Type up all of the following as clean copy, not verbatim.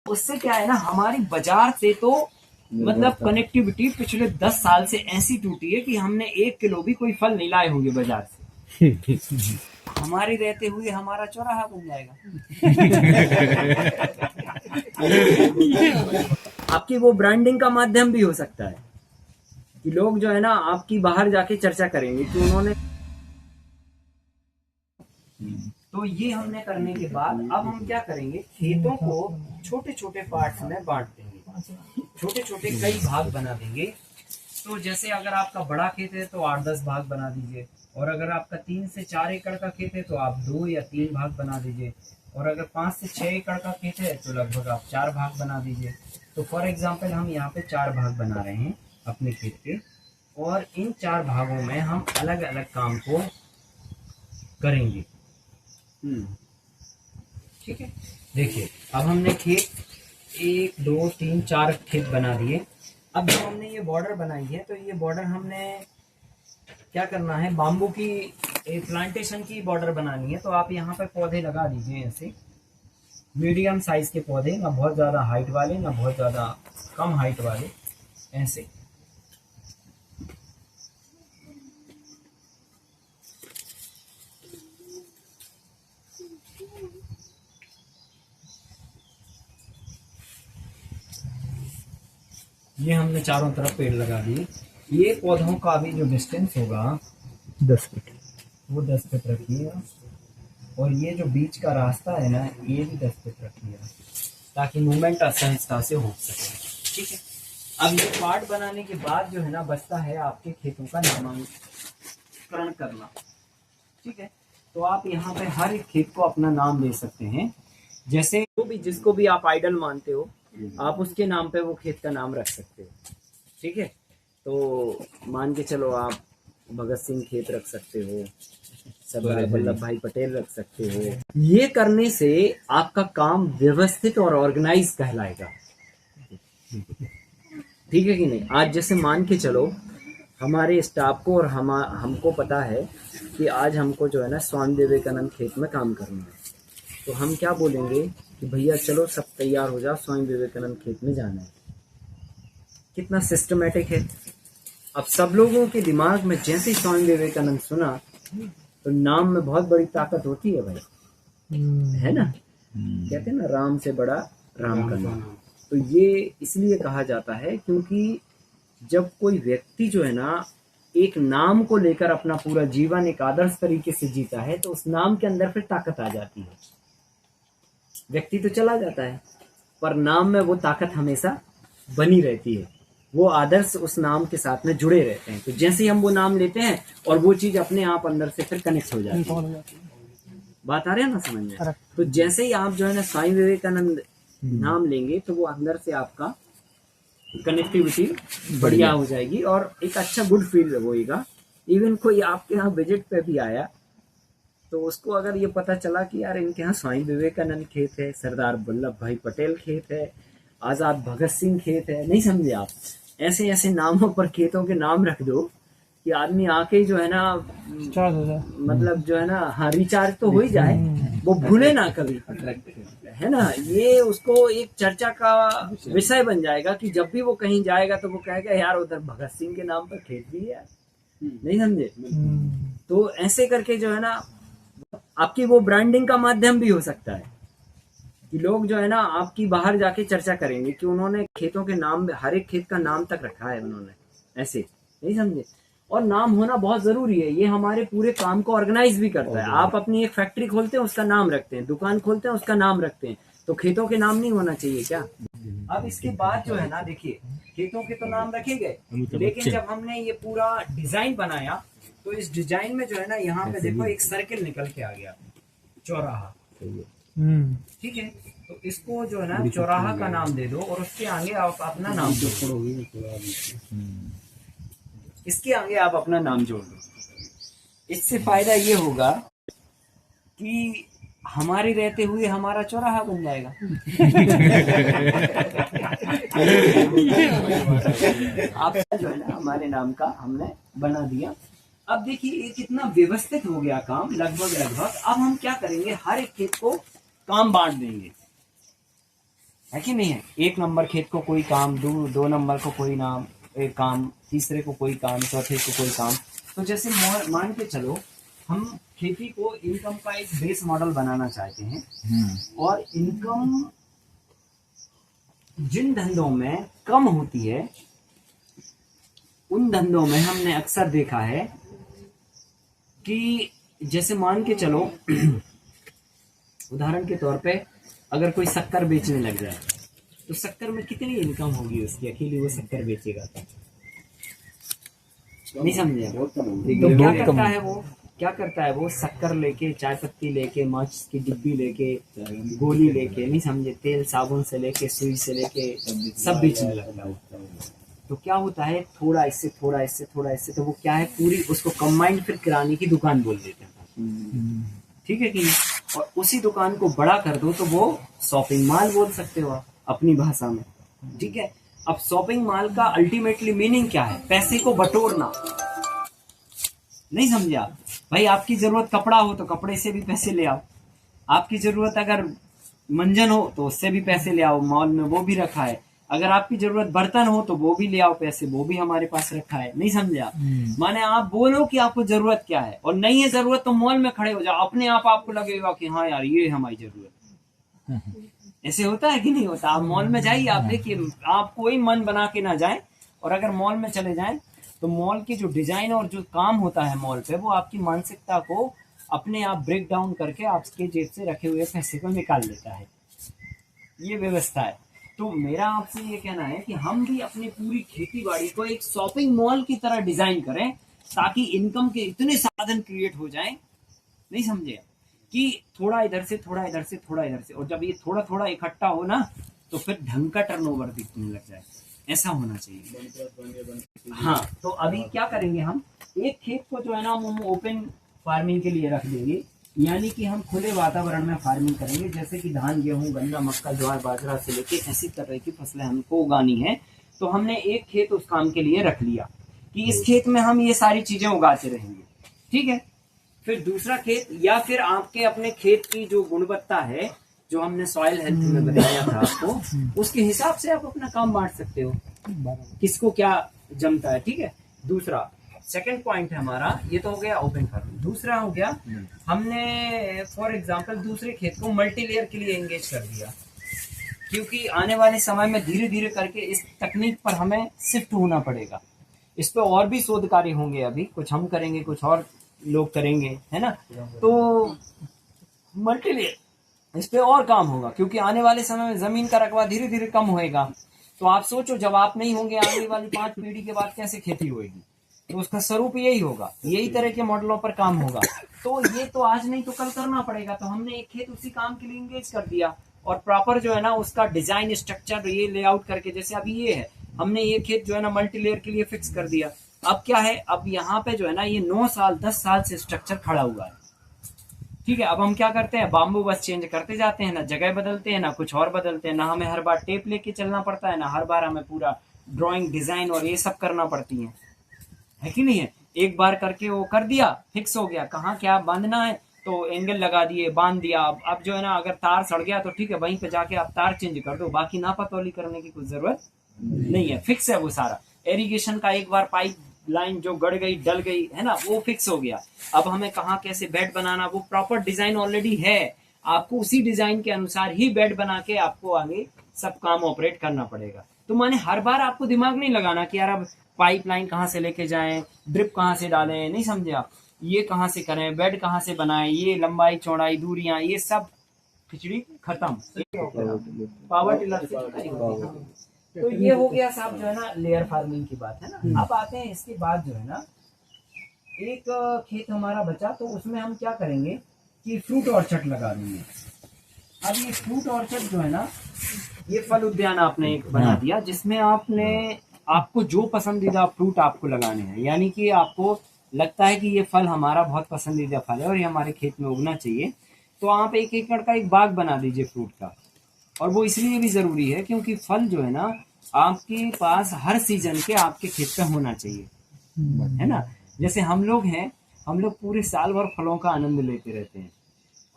उससे क्या है ना, हमारी बाजार से तो मतलब कनेक्टिविटी पिछले 10 साल से ऐसी टूटी है कि हमने 1 किलो भी कोई फल नहीं लाए होंगे बाजार से। हमारे रहते हुए हमारा चौराहा बन जाएगा। आपकी वो ब्रांडिंग का माध्यम भी हो सकता है कि लोग जो है ना आपकी बाहर जाके चर्चा करेंगे कि उन्होंने। तो ये हमने करने के बाद अब हम क्या करेंगे, खेतों को छोटे छोटे पार्ट्स में बांट देंगे, छोटे छोटे कई भाग बना देंगे। तो जैसे अगर आपका बड़ा खेत है तो 8-10 भाग बना दीजिए, और अगर आपका 3 से 4 एकड़ का खेत है तो आप 2 या 3 भाग बना दीजिए, और अगर 5 से 6 एकड़ का खेत है तो लगभग आप 4 भाग बना दीजिए। तो फॉर एग्जाम्पल हम यहाँ पे 4 भाग बना रहे हैं अपने खेत के, और इन 4 भागों में हम अलग अलग काम को करेंगे। ठीक है, देखिए अब हमने खेत 1 2 3 4 खेत बना दिए। अब जो हमने ये बॉर्डर बनाई है तो ये बॉर्डर हमने क्या करना है, बाम्बू की प्लांटेशन की बॉर्डर बनानी है। तो आप यहाँ पे पौधे लगा दीजिए, ऐसे मीडियम साइज के पौधे, ना बहुत ज़्यादा हाइट वाले ना बहुत ज़्यादा कम हाइट वाले, ऐसे। ये हमने चारों तरफ पेड़ लगा दिए। ये पौधों का भी जो डिस्टेंस होगा 10 फीट, वो 10 फीट रखिएगा, और ये जो बीच का रास्ता है ना ये भी 10 फीट रखिएगा, ताकि मूवमेंट असहजता से हो सके। ठीक है, अब ये पार्ट बनाने के बाद जो है ना बचता है आपके खेतों का नामांकन करना। ठीक है, तो आप यहाँ पे हर एक खेत को अपना नाम दे सकते हैं, जैसे जिसको भी आप आइडल मानते हो आप उसके नाम पे वो खेत का नाम रख सकते हो। ठीक है, तो मान के चलो आप भगत सिंह खेत रख सकते हो, सरदार वल्लभ भाई पटेल रख सकते हो। ये करने से आपका काम व्यवस्थित और ऑर्गेनाइज कहलाएगा। ठीक है कि नहीं। आज जैसे मान के चलो हमारे स्टाफ को और हमको पता है कि आज हमको जो है ना स्वामी विवेकानंद खेत में काम करना है, तो हम क्या बोलेंगे कि भैया चलो सब तैयार हो जाओ, स्वामी विवेकानंद खेत में जाना है। कितना सिस्टमेटिक है। अब सब लोगों के दिमाग में जैसे स्वामी विवेकानंद सुना तो नाम में बहुत बड़ी ताकत होती है भाई, है ना। कहते हैं ना राम से बड़ा राम का नाम। तो ये इसलिए कहा जाता है क्योंकि जब कोई व्यक्ति जो है ना एक नाम को लेकर अपना पूरा जीवन एक आदर्श तरीके से जीता है तो उस नाम के अंदर फिर ताकत आ जाती है। व्यक्ति तो चला जाता है पर नाम में वो ताकत हमेशा बनी रहती है, वो आदर्श उस नाम के साथ में जुड़े रहते हैं। तो जैसे ही हम वो नाम लेते हैं और वो चीज अपने आप अंदर से फिर कनेक्ट हो जाती है। बात आ रही है ना समझ में। तो जैसे ही आप जो है ना स्वामी विवेकानंद नाम लेंगे तो वो अंदर से आपका कनेक्टिविटी बढ़िया हो जाएगी और एक अच्छा गुड फील होएगा। इवन कोई आपके यहाँ विजिट पे भी आया तो उसको अगर ये पता चला कि यार इनके यहाँ स्वामी विवेकानंद खेत है, सरदार वल्लभ भाई पटेल खेत है, आजाद भगत सिंह खेत है, नहीं समझे आप, ऐसे ऐसे नामों पर खेतों के नाम रख दो कि आदमी आके जो है ना मतलब जो है ना हाँ रिचार्ज तो हो ही जाए, वो भूले ना कभी, है ना। ये उसको एक चर्चा का विषय बन जाएगा कि जब भी वो कहीं जाएगा तो वो कहेगा यार उधर भगत सिंह के नाम पर खेत भी है, नहीं समझे। तो ऐसे करके जो है ना आपकी वो ब्रांडिंग का माध्यम भी हो सकता है कि लोग जो है ना आपकी बाहर जाके चर्चा करेंगे कि उन्होंने खेतों के नाम, हर एक खेत का नाम तक रखा है उन्होंने, ऐसे, नहीं समझे। और नाम होना बहुत जरूरी है, ये हमारे पूरे काम को ऑर्गेनाइज भी करता है। आप अपनी एक फैक्ट्री खोलते हैं उसका नाम रखते हैं, दुकान खोलते हैं उसका नाम रखते हैं, तो खेतों के नाम नहीं होना चाहिए क्या। अब इसके बाद जो है ना देखिए खेतों के तो नाम रखे गए, लेकिन जब हमने ये पूरा डिजाइन बनाया तो इस डिजाइन में जो है ना यहाँ पे देखो एक सर्किल निकल के आ गया, चौराहा। ठीक है, तो इसको जो है ना चौराहा का नाम दे दो और उसके आगे आप अपना नाम जोड़ दो, इसके आगे आप अपना नाम जोड़ दो। इससे फायदा ये होगा कि हमारे रहते हुए हमारा चौराहा बन जाएगा। आप जो है ना हमारे नाम का हमने बना दिया। अब देखिए ये कितना व्यवस्थित हो गया काम, लगभग। अब हम क्या करेंगे, हर एक खेत को काम बांट देंगे। है कि नहीं है। 1 नंबर खेत को कोई काम, 2 नंबर को कोई नाम एक काम, तीसरे को कोई काम, चौथे को कोई काम। तो जैसे मान के चलो हम खेती को इनकम का एक बेस मॉडल बनाना चाहते हैं, और इनकम जिन धंधों में कम होती है उन धंधों में हमने अक्सर देखा है कि जैसे मान के चलो उदाहरण के तौर पे अगर कोई शक्कर बेचने लग जाए तो शक्कर में कितनी इनकम होगी उसकी, अकेली वो शक्कर बेचेगा तो नहीं समझे। तो क्या करता है वो शक्कर लेके, चाय पत्ती लेके, माचिस की डिब्बी लेके, गोली लेके, नहीं समझे, तेल साबुन से लेके, सुई से लेके सब बेचने लगता है। तो क्या होता है, थोड़ा इससे थोड़ा इससे थोड़ा इससे, तो वो क्या है पूरी उसको कंबाइंड फिर किराने की दुकान बोल देते हैं, ठीक है कि। और उसी दुकान को बड़ा कर दो तो वो शॉपिंग मॉल बोल सकते हो आप अपनी भाषा में, ठीक है। अब शॉपिंग मॉल का अल्टीमेटली मीनिंग क्या है, पैसे को बटोरना, नहीं समझे आप। भाई आपकी जरूरत कपड़ा हो तो कपड़े से भी पैसे ले आओ, आपकी जरूरत अगर मंजन हो तो उससे भी पैसे ले आओ, मॉल में वो भी रखा है। अगर आपकी जरूरत बर्तन हो तो वो भी ले आओ पैसे, वो भी हमारे पास रखा है, नहीं समझे आप। माने आप बोलो कि आपको जरूरत क्या है, और नहीं है जरूरत तो मॉल में खड़े हो जाओ, अपने आप आपको लगेगा कि हाँ यार ये हमारी जरूरत। ऐसे होता है कि नहीं होता। आप मॉल में जाइए, आप देखिए, आप कोई मन बना के ना जाए, और अगर मॉल में चले जाएं तो मॉल की जो डिजाइन और जो काम होता है मॉल पे, वो आपकी मानसिकता को अपने आप ब्रेक डाउन करके आपके जेब से रखे हुए पैसे को निकाल लेता है। ये व्यवस्था है। तो मेरा आपसे ये कहना है कि हम भी अपनी पूरी खेती बाड़ी को एक शॉपिंग मॉल की तरह डिजाइन करें, ताकि इनकम के इतने साधन क्रिएट हो जाएं, नहीं समझे, कि थोड़ा इधर से थोड़ा इधर से थोड़ा इधर से, और जब ये थोड़ा थोड़ा इकट्ठा हो ना तो फिर ढंग का टर्नओवर दिखने लग जाए। ऐसा होना चाहिए। हाँ, तो अभी क्या करेंगे, हम एक खेत को जो है ना हम ओपन फार्मिंग के लिए रख देंगे, यानी कि हम खुले वातावरण में फार्मिंग करेंगे। जैसे कि धान, गेहूं, गन्ना, मक्का, ज्वार, बाजरा से लेके ऐसी तरह की फसलें हमको उगानी है। तो हमने एक खेत उस काम के लिए रख लिया कि इस खेत में हम ये सारी चीजें उगाते रहेंगे, ठीक है। फिर दूसरा खेत, या फिर आपके अपने खेत की जो गुणवत्ता है, जो हमने सॉइल हेल्थ में बताया था आपको, उसके हिसाब से आप अपना काम बांट सकते हो, किसको क्या जमता है, ठीक है। दूसरा सेकंड पॉइंट है हमारा, ये तो हो गया ओपन फार्मिंग। दूसरा हो गया, हमने फॉर एग्जांपल दूसरे खेत को मल्टी लेयर के लिए एंगेज कर दिया, क्योंकि आने वाले समय में धीरे धीरे करके इस तकनीक पर हमें शिफ्ट होना पड़ेगा। इस पर और भी शोध कार्य होंगे, अभी कुछ हम करेंगे, कुछ और लोग करेंगे, है ना। तो मल्टी लेयर, इस पे और काम होगा, क्योंकि आने वाले समय में जमीन का रकबा धीरे धीरे कम होएगा। तो आप सोचो, जब आप नहीं होंगे, आने वाली 5 पीढ़ी के बाद कैसे खेती होगी, तो उसका स्वरूप यही होगा, यही तरह के मॉडलों पर काम होगा। तो ये तो आज नहीं तो कल करना पड़ेगा। तो हमने एक खेत उसी काम के लिए इंगेज कर दिया, और प्रॉपर जो है ना उसका डिजाइन स्ट्रक्चर ये लेआउट करके, जैसे अभी ये है, हमने ये खेत जो है ना मल्टी लेयर के लिए फिक्स कर दिया। अब क्या है, अब यहाँ पे जो है ना ये 9 साल 10 साल से स्ट्रक्चर खड़ा हुआ है, ठीक है। अब हम क्या करते हैं, बाम्बू बस चेंज करते जाते हैं, ना जगह बदलते हैं, ना कुछ और बदलते हैं, ना हमें हर बार टेप लेके चलना पड़ता है, ना हर बार हमें पूरा ड्राइंग डिजाइन और ये सब करना पड़ती है कि नहीं है। एक बार करके वो कर दिया, फिक्स हो गया, कहाँ क्या बांधना है तो एंगल लगा दिए, बांध दिया। अब जो है ना अगर तार सड़ गया तो ठीक है, वहीं पे जाके आप तार चेंज कर दो, बाकी नापातोली करने की कुछ जरूरत नहीं है, फिक्स है वो सारा। एरीगेशन का एक बार पाइप लाइन जो गड़ गई, डल गई है ना, वो फिक्स हो गया। अब हमें कहाँ कैसे बेड बनाना, वो प्रॉपर डिजाइन ऑलरेडी है, आपको उसी डिजाइन के अनुसार ही बेड बना के आपको आगे सब काम ऑपरेट करना पड़ेगा। तो माने हर बार आपको दिमाग नहीं लगाना कि यार अब पाइपलाइन कहाँ से लेके जाएं, ड्रिप कहाँ से डालें, नहीं समझे आप, ये कहाँ से करें, बेड कहाँ से बनाएं, ये लंबाई चौड़ाई दूरियां, ये सब खिचड़ी खत्म, पावर टिलर से। तो ये हो गया साहब जो है ना लेयर फार्मिंग की बात, है ना। अब आते हैं इसके बाद जो है ना, एक खेत हमारा बचा, तो उसमें हम क्या करेंगे कि फ्रूट ऑर्चर्ड लगा देंगे। अब ये फ्रूट ऑर्चर्ड जो है ना, ये फल उद्यान आपने एक बना दिया, जिसमें आपको जो पसंदीदा फ्रूट आपको लगाने हैं, यानी कि आपको लगता है कि ये फल हमारा बहुत पसंदीदा फल है और ये हमारे खेत में उगना चाहिए, तो आप 1 एकड़ का एक बाग बना दीजिए फ्रूट का। और वो इसलिए भी जरूरी है क्योंकि फल जो है ना आपके पास हर सीजन के आपके खेत पे होना चाहिए, है ना। जैसे हम लोग हैं, हम लोग पूरे साल भर फलों का आनंद लेते रहते हैं।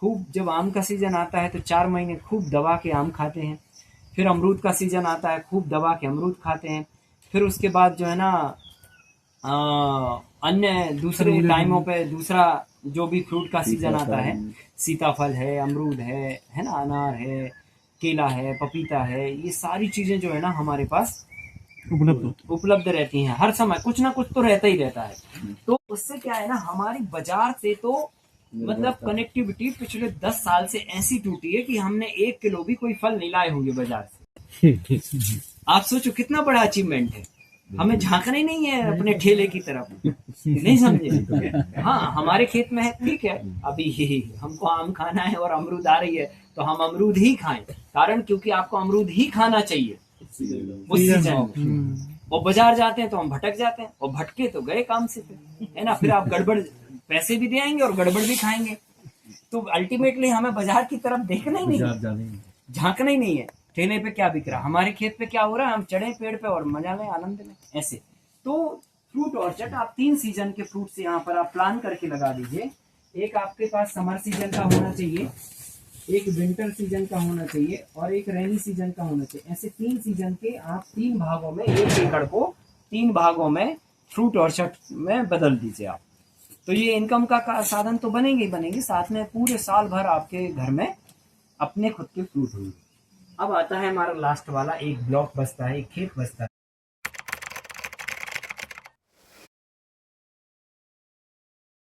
खूब जब आम का सीजन आता है तो 4 महीने खूब दबा के आम खाते हैं, फिर अमरूद का सीजन आता है, खूब दबा के अमरूद खाते हैं। फिर उसके बाद जो है ना अन्य दूसरे टाइमों पे दूसरा जो भी फ्रूट का सीजन आता है, सीताफल है, अमरूद है ना, अनार है, केला है, पपीता है, ये सारी चीजें जो है ना हमारे पास उपलब्ध रहती हैं। हर समय कुछ ना कुछ तो रहता ही रहता है। तो उससे क्या है ना, हमारी बाजार से तो मतलब कनेक्टिविटी पिछले 10 साल से ऐसी टूटी है कि हमने 1 किलो भी कोई फल नहीं लाए होंगे बाजार से। आप सोचो कितना बड़ा अचीवमेंट है। हमें झांकना ही नहीं है अपने ठेले की तरफ, नहीं समझे? हाँ, हमारे खेत में है, ठीक है, अभी हमको आम खाना है और अमरूद आ रही है तो हम अमरूद ही खाएं, कारण क्योंकि आपको अमरूद ही खाना चाहिए उस सीजन में। और बाजार जाते हैं तो हम भटक जाते हैं, और भटके तो गए काम से, है ना, फिर आप गड़बड़ पैसे भी दे आएंगे और गड़बड़ भी खाएंगे। तो अल्टीमेटली हमें बाजार की तरफ देखना ही नहीं, झांकना ही नहीं है ठेले पे क्या बिक रहा, हमारे खेत पे क्या हो रहा है, हम चढ़े पेड़ पे और मजा लें, आनंद लें, ऐसे। तो फ्रूट ऑर्चर्ड आप 3 सीजन के फ्रूट्स यहाँ पर आप प्लान करके लगा दीजिए। एक आपके पास समर सीजन का होना चाहिए, एक विंटर सीजन का होना चाहिए, और एक रेनी सीजन का होना चाहिए। ऐसे 3 सीजन के आप 3 भागों में, 1 एकड़ को 3 भागों में फ्रूट ऑर्चर्ड में बदल दीजिए आप। तो ये इनकम का साधन तो बनेंगे ही बनेंगे, साथ में पूरे साल भर आपके घर में अपने खुद के फ्रूट होंगे। अब आता है हमारा लास्ट वाला, एक ब्लॉक बचता है, एक खेत बचता है।